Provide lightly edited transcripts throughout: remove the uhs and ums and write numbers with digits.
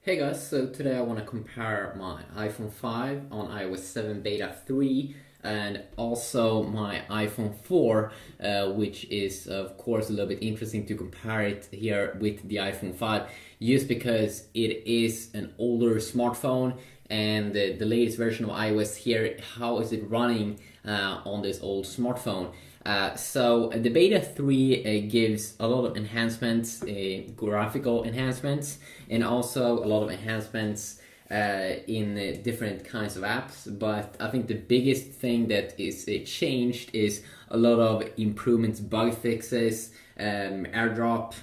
Hey guys, so today I want to compare my iPhone 5 on iOS 7 Beta 3 and also my iPhone 4, which is of course a little bit interesting to compare it here with the iPhone 5 just because it is an older smartphone and the latest version of iOS here, how is it running on this old smartphone? So the Beta 3 gives a lot of enhancements, graphical enhancements, and also a lot of enhancements in different kinds of apps. But I think the biggest thing that is changed is a lot of improvements, bug fixes. AirDrop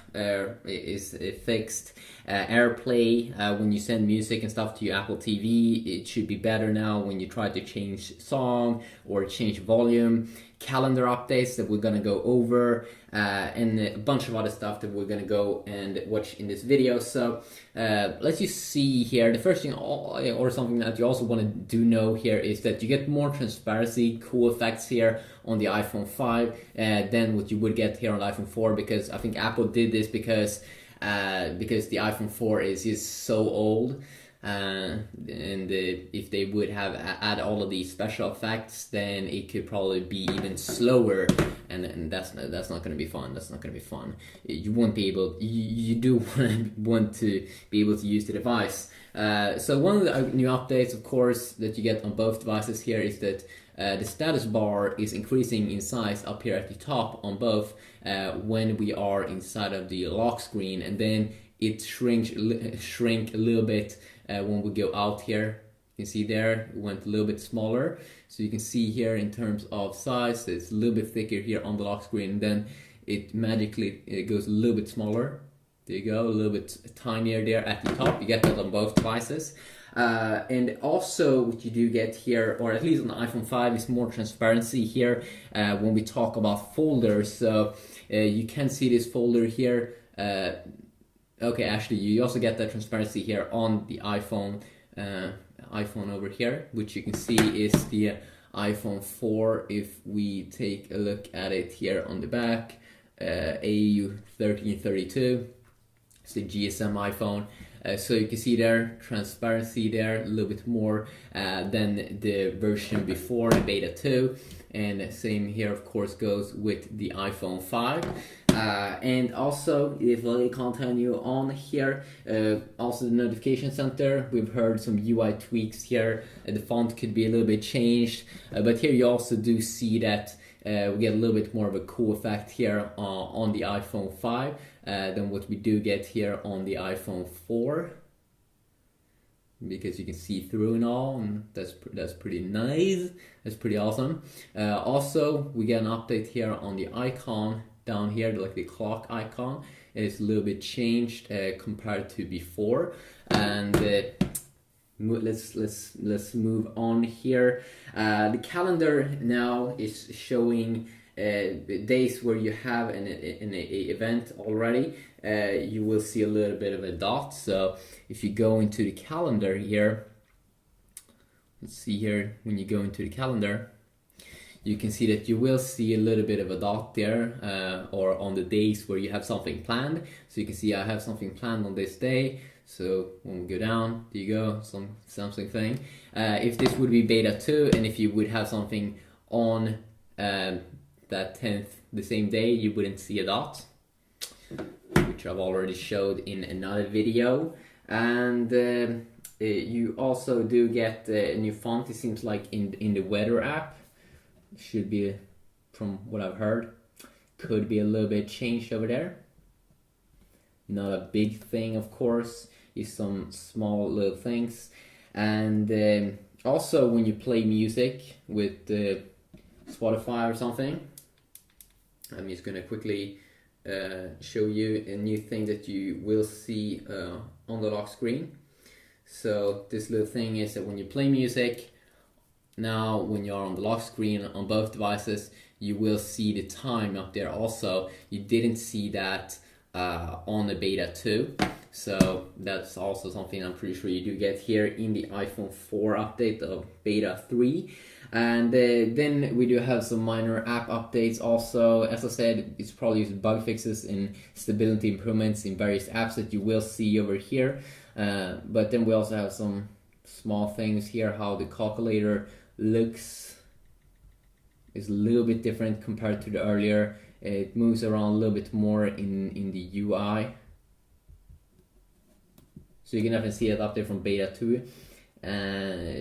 is fixed. AirPlay, when you send music and stuff to your Apple TV, it should be better now when you try to change song or change volume. Calendar updates that we're gonna go over, and a bunch of other stuff that we're gonna go and watch in this video. So let's just see here. The first thing, or something that you also want to do know here, is that you get more transparency, cool effects here on the iPhone 5 than what you would get here on the iPhone 4, because I think Apple did this because the iPhone 4 is just so old. If they would have add all of these special effects, then it could probably be even slower, and that's not going to be fun. That's not going to be fun. You won't be able. You do want to be able to use the device. So one of the new updates, of course, that you get on both devices here is that the status bar is increasing in size up here at the top on both when we are inside of the lock screen, and then it shrink a little bit when we go out here. You can see there it went a little bit smaller, so you can see here in terms of size it's a little bit thicker here on the lock screen, and then it magically goes a little bit smaller. There you go, a little bit tinier there at the top. You get that on both devices. And also what you do get here, or at least on the iPhone 5, is more transparency here when we talk about folders. So you can see this folder here. Okay, actually, you also get that transparency here on the iPhone over here, which you can see is the iPhone 4. If we take a look at it here on the back, AU1332, it's the GSM iPhone. So you can see there, transparency there, a little bit more than the version before, the Beta 2. And same here, of course, goes with the iPhone 5. And also, if I continue on here, also the notification center, we've heard some UI tweaks here. The font could be a little bit changed, but here you also do see that we get a little bit more of a cool effect here on the iPhone 5 than what we do get here on the iPhone 4, because you can see through and all, and that's pretty nice. That's pretty awesome. Also, we get an update here on the icon down here, like the clock icon. It's a little bit changed compared to before, and let's move on here. The calendar now is showing days where you have an event already. You will see a little bit of a dot. So if you go into the calendar here, let's see here, when you go into the calendar, you can see that you will see a little bit of a dot there, or on the days where you have something planned. So you can see I have something planned on this day. So when we go down, there you go, something thing. If this would be Beta 2, and if you would have something on that 10th, the same day, you wouldn't see a dot, which I've already showed in another video. And you also do get a new font, it seems like, in the weather app. Should be, from what I've heard, could be a little bit changed over there. Not a big thing, of course, is some small little things. And also when you play music with Spotify or something, I'm just gonna quickly show you a new thing that you will see on the lock screen. So this little thing is that when you play music, now when you're on the lock screen on both devices, you will see the time up there also. You didn't see that on the Beta 2, so that's also something I'm pretty sure you do get here in the iPhone 4 update of Beta 3. And then we do have some minor app updates also. As I said, it's probably bug fixes and stability improvements in various apps that you will see over here. But then we also have some small things here. How the calculator looks is a little bit different compared to the earlier. It moves around a little bit more in the UI. So you can definitely see it up there from beta 2.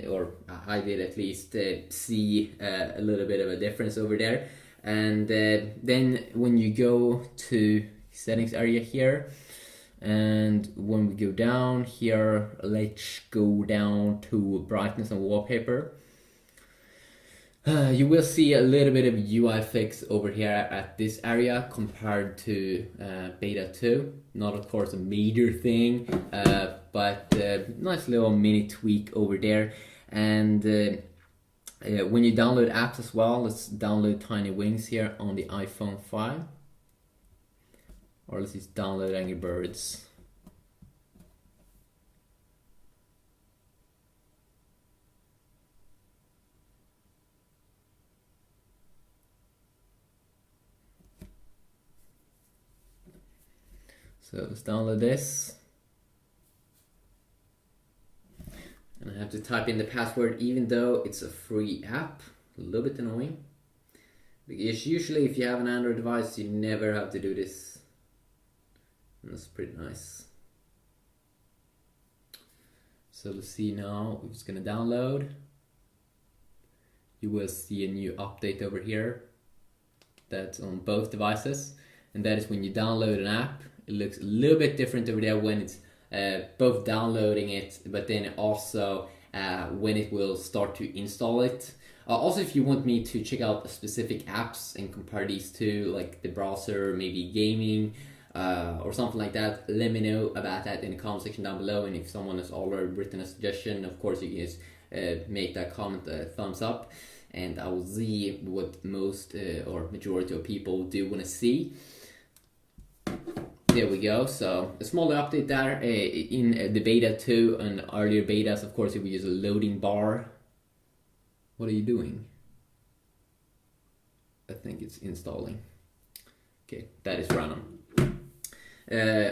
Or I did at least see a little bit of a difference over there. And then when you go to settings area here, and when we go down here, let's go down to brightness and wallpaper. You will see a little bit of UI fix over here at this area compared to beta 2. Not of course a major thing, but nice little mini tweak over there. And when you download apps as well, let's download Tiny Wings here on the iPhone 5. Or let's just download Angry Birds. So let's download this. And I have to type in the password even though it's a free app. A little bit annoying. Because usually if you have an Android device, you never have to do this. And that's pretty nice. So let's see now, it's gonna download. You will see a new update over here. That's on both devices. And that is when you download an app. It looks a little bit different over there when it's both downloading it, but then also when it will start to install it. Also, if you want me to check out specific apps and compare these two, like the browser, maybe gaming, or something like that, let me know about that in the comment section down below. And if someone has already written a suggestion, of course you can just make that comment a thumbs up, and I will see what most or majority of people do want to see. There we go. So a small update there in the beta 2 and earlier betas. Of course, if we use a loading bar. What are you doing? I think it's installing. Okay, that is random.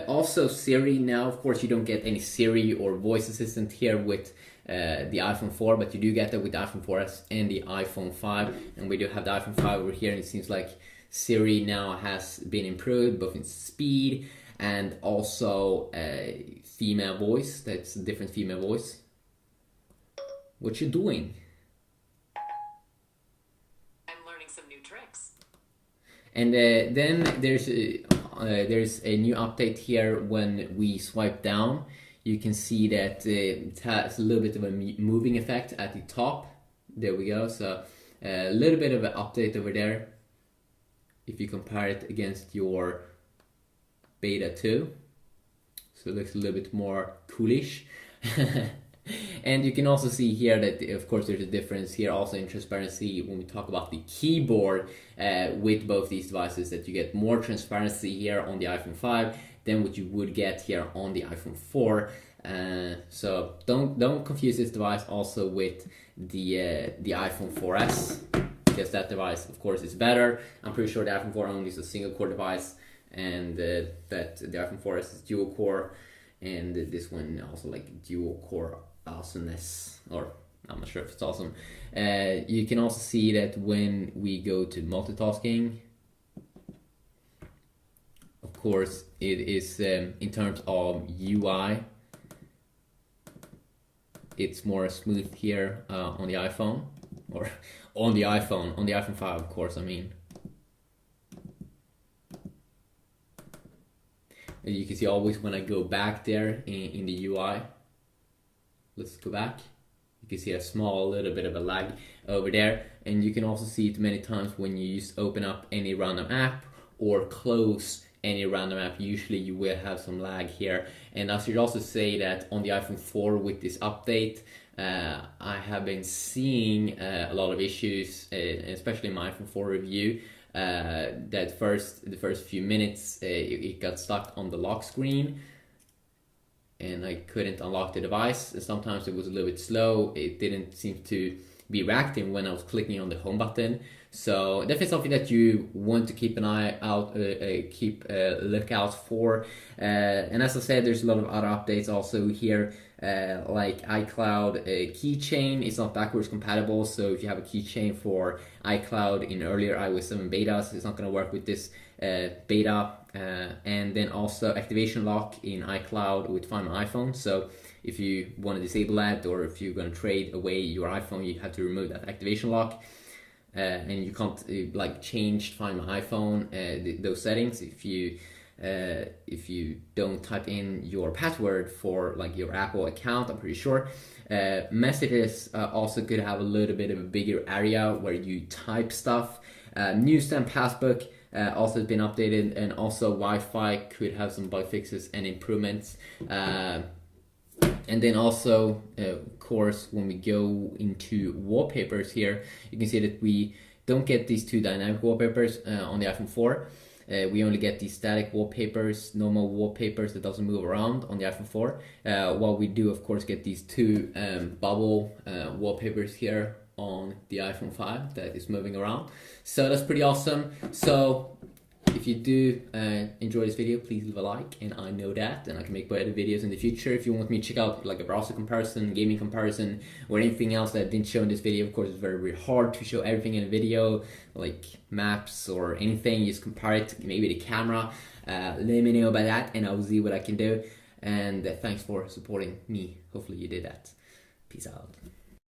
Also Siri now, of course you don't get any Siri or voice assistant here with the iPhone 4, but you do get that with the iPhone 4S and the iPhone 5. And we do have the iPhone 5 over here, and it seems like Siri now has been improved both in speed and also female voice. That's a different female voice. What you doing? I'm learning some new tricks. And then there's a new update here. When we swipe down, you can see that it has a little bit of a moving effect at the top. There we go. So a little bit of an update over there if you compare it against your beta 2. So it looks a little bit more coolish. And you can also see here that of course there's a difference here also in transparency when we talk about the keyboard with both these devices, that you get more transparency here on the iPhone 5 than what you would get here on the iPhone 4. So don't confuse this device also with the iPhone 4S, because that device of course is better. I'm pretty sure the iPhone 4 only is a single core device, and that the iPhone 4S is dual core, and this one also like dual core awesomeness, or I'm not sure if it's awesome. You can also see that when we go to multitasking, of course it is in terms of UI, it's more smooth here on the iPhone, or on the iPhone 5 of course, I mean. You can see always when I go back there in the UI, let's go back, you can see a small little bit of a lag over there. And you can also see it many times when you just open up any random app or close any random app. Usually you will have some lag here. And I should also say that on the iPhone 4 with this update, I have been seeing a lot of issues, especially in my iPhone 4 review. That the first few minutes it got stuck on the lock screen, and I couldn't unlock the device. Sometimes it was a little bit slow. It didn't seem to be reacting when I was clicking on the home button. So definitely something that you want to keep an eye out, keep a lookout for. And as I said, there's a lot of other updates also here, like iCloud keychain is not backwards compatible. So if you have a keychain for iCloud in earlier iOS 7 betas, it's not going to work with this beta. And then also activation lock in iCloud with Find My iPhone. So if you want to disable that, or if you're going to trade away your iPhone, you have to remove that activation lock. And you can't like change Find My iPhone those settings if you don't type in your password for like your Apple account. I'm pretty sure. Messages also could have a little bit of a bigger area where you type stuff. Newsstand Passbook also has been updated, and also Wi-Fi could have some bug fixes and improvements. And then also, of course, when we go into wallpapers here, you can see that we don't get these two dynamic wallpapers on the iPhone 4. We only get these static wallpapers, normal wallpapers that doesn't move around on the iPhone 4. While we do, of course, get these two bubble wallpapers here on the iPhone 5 that is moving around. So that's pretty awesome. So if you do enjoy this video, please leave a like, and I know that, and I can make better videos in the future. If you want me to check out like a browser comparison, gaming comparison, or anything else that I didn't show in this video, of course it's very, very hard to show everything in a video, like maps or anything. You just compare it to maybe the camera. Let me know about that, and I'll see what I can do. And thanks for supporting me. Hopefully you did that. Peace out.